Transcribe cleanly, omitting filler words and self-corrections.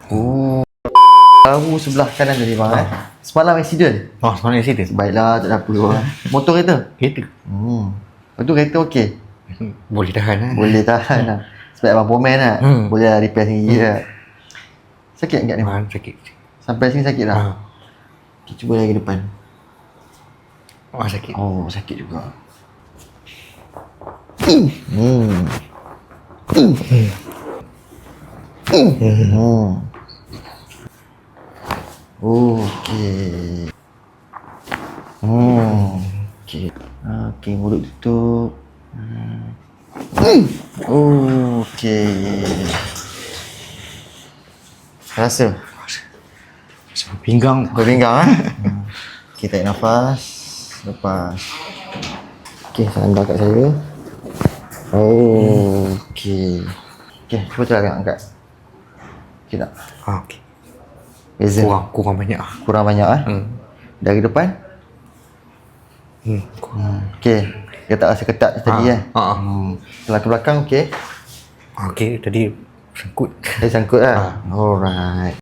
Bahu sebelah kanan tadi bang. Semalam accident. Semalam accident. Baiklah, tak ada apa bang. Motor kereta? Kereta. Lepas tu kereta okey? Boleh tahan lah. Boleh tahan lah. Sebab abang pomen lah. Boleh lah repair sendiri lah. Sakit enggak ni bang? Sakit. Sampai sini sakit lah? Okay, cuba lagi depan. Sakit. Sakit juga. Okey. Okey. Okey, mulut tutup. Okey. Rasa? Pinggang. Berpinggang Okey, tarik nafas. Lepas. Okey, sandar kat saya. Okey. Okey, cuba tu angkat. Okey tak? Okey. Beza? Kurang banyak. Kurang banyak Dari depan? Okey. Dia tak rasa ketat tadi kan? Setelah ke belakang okey? Okey, tadi sangkut. Dia sangkut lah? Alright.